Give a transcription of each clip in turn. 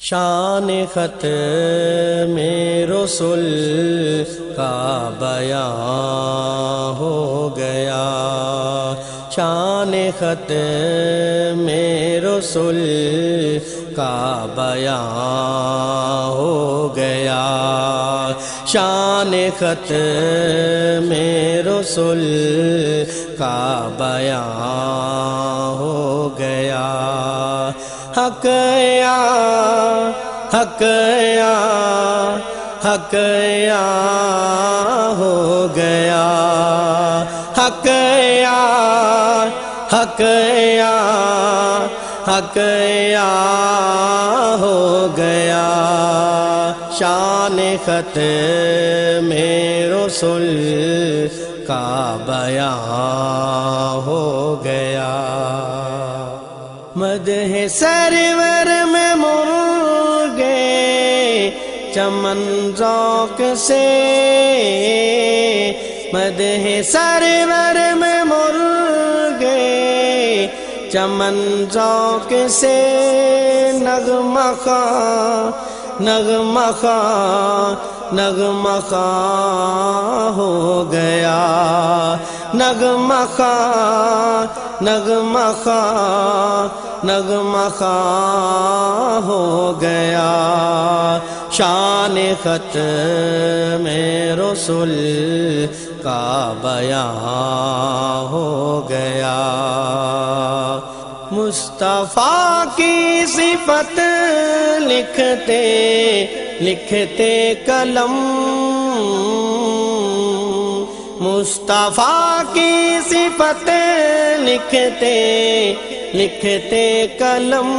شان ختم رسول کا بیان ہو گیا، شان ختم رسول کا بیان ہو گیا، شان ختم رسول کا بیان ہو گیا۔ حق یا حق یا حق یا ہو گیا، حق یا حق یا حق یا ہو گیا، شان ختم رسول کا بیان ہو گیا۔ مدح سرور میں مرغے چمن ذوق سے، مدح سرور میں مرغے چمن ذوق سے، نغمہ خواں نغمہ خواں نغمہ خواں ہو گیا، نغمہ خواں نغمہ خواں نغمہ خواں ہو گیا، شان ختم رسول کا بیان ہو گیا۔ مصطفیٰ کی صفت لکھتے لکھتے قلم، مصطفیٰ کی صفت لکھتے لکھتے قلم،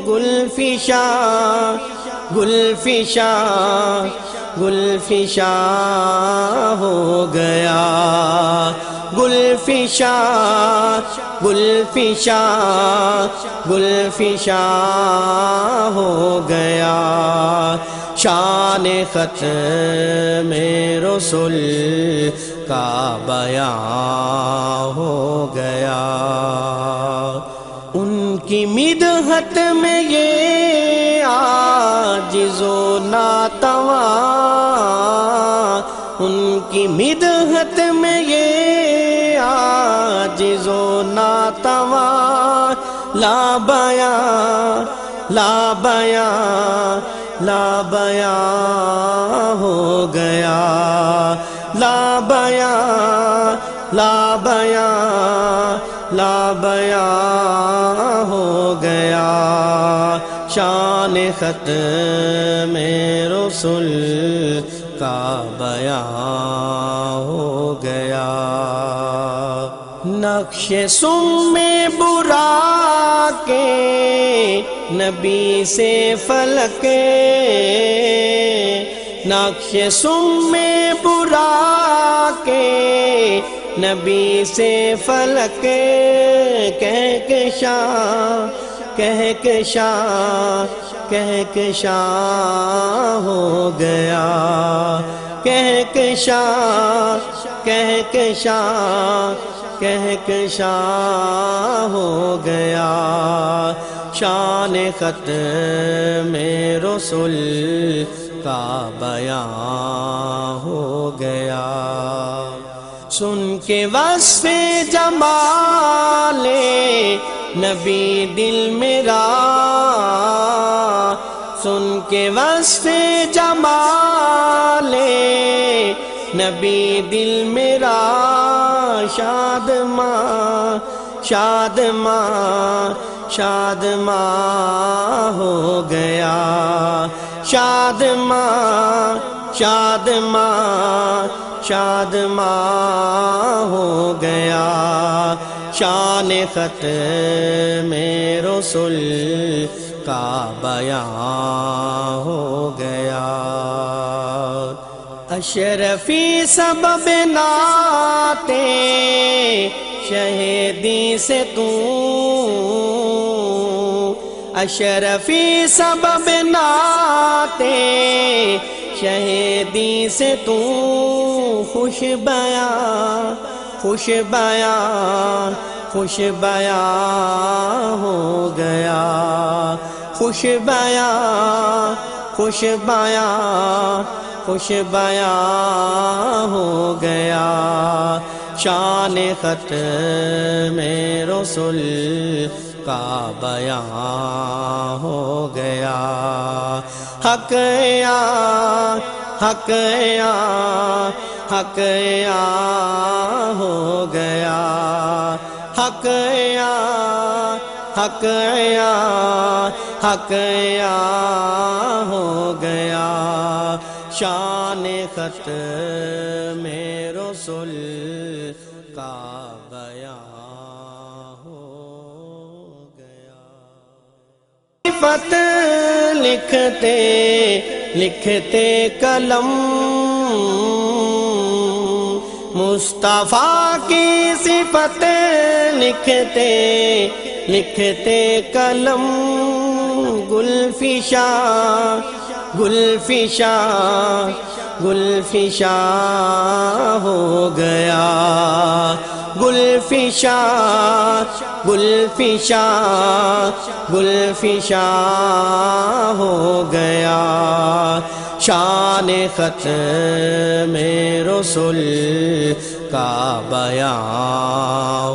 گلفشاں گلفشاں گلفشاں ہو گیا، گلفشاں گلفشاں گلفشاں ہو گیا، شان ختم رسول کا بیان ہو گیا۔ ان کی مدحت میں یہ عاجز و ناتواں، ان کی مدحت میں یہ عاجز و ناتواں، لا بیاں لا بیاں لا بیاں ہو گیا، لا بیاں لا بیاں لا بیاں ہو گیا، شان ختم رسول کا بیان ہو گیا۔ نقش سم برا کے نبی سے فلک، نقش سم برا کے نبی سے فلک، کہکشاں کہکشاں کہکشاں ہو گیا، کہکشاں کہکشاں کہکشاں ہو گیا، شان ختم رسول کا بیان ہو گیا۔ سن کے وصف جمال نبی دل میرا، سن کے وصف جمال نبی دل میرا، شاد ماں شاد ماں شاد ماں ہو گیا، شاد ماں شاد ماں شاد ماں ہو گیا، شان ختم رسول کا بیان ہو گیا۔ اشرفی سبب نعت شہیدی سے تو، اشرفی سبب نعت شہیدی سے تو، خوش بیاں خوش بیاں خوش بیاں ہو گیا، خوش بیاں خوش بیاں خوش بیاں ہو گیا، شان ختم رسول کا بیاں ہو گیا، حق یا حق یا حق یا ہو گیا، حق یا حق یا حق یا ہو گیا، شان ختم رسول کا بیاں ہو گیا۔ صفت لکھتے لکھتے قلم مصطفیٰ کی صفت لکھتے لکھتے قلم، گلفشاں گلفشاں گلفشاں ہو گیا، گلفشاں گلفشاں گلفشاں ہو گیا، شان ختم رسول کا بیاں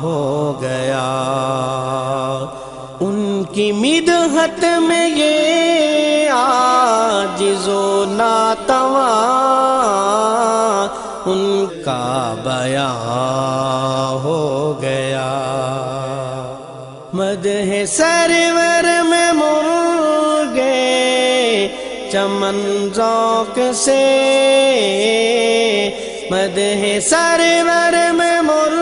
ہو گیا، ان کی مدحت میں یہ عاجز و ناتواں ان کا بیاں ہو گیا، مدح سرور میں مر گئے چمن ذوق سے، مدح سرور میں مر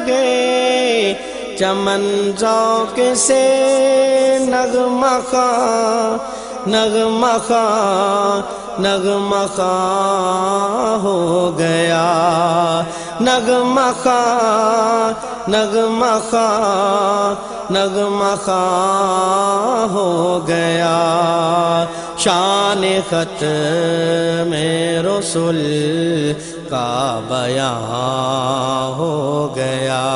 گئے چمن ذوق سے، نغمہ خواں نغمہ خواں نغمہ خواں ہو گیا، نغمہ خواں نغمہ خواں نغمہ خواں ہو گیا، شان ختم رسول کا بیاں ہو گیا،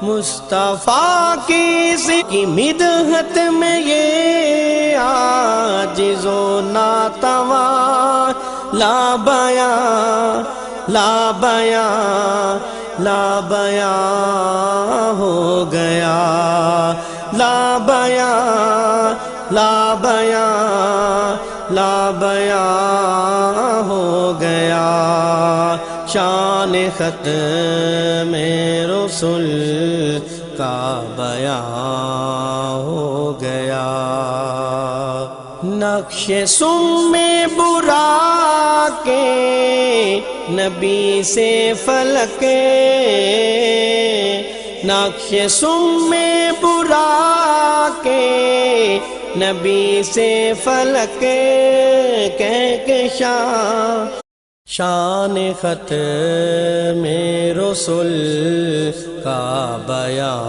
مصطفیٰ کی مدحت میں یہ عاجز و ناتواں، لا بیاں لا بیاں لا بیاں ہو گیا، لا بیاں لا بیاں لا بیاں ہو گیا، شان ختم رسول کا بیاں ہو گیا، نقش سم برا کے نبی سے فلک، نقش سم برا کے نبی سے فلک، کہکشاں شان ختم رسول کا بیاں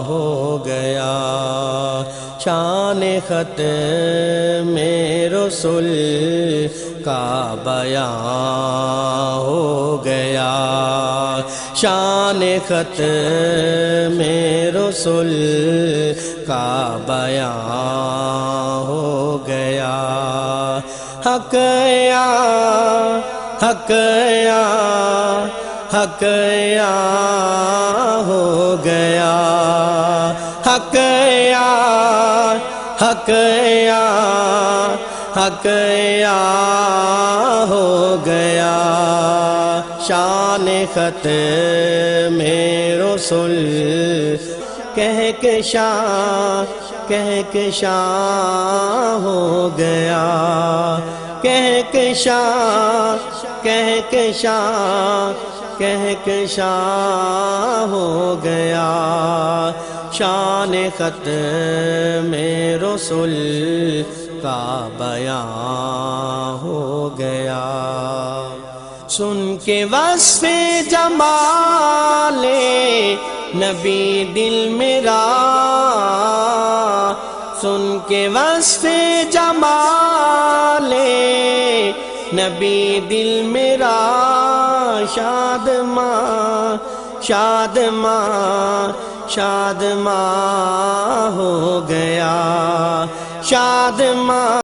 ہو گیا، شان ختم رسول کا بیاں ہو گیا، شان ختم رسول کا بیاں ہو گیا، حق یا حق یا حق یا ہو گیا، حق یا حق یا حق یا ہو گیا، شان ختم رسول کہکشاں کہکشاں ہو گیا، کہکشاں کہکشاں کہکشاں ہو گیا، شان ختم رسول کا بیاں ہو گیا، سن کے وصف جمال نبی دل میرا، سن کے وصف جمال نبی دل میرا، شاد ماں شاد ماں شاد ماں ہو گیا، شاد ماں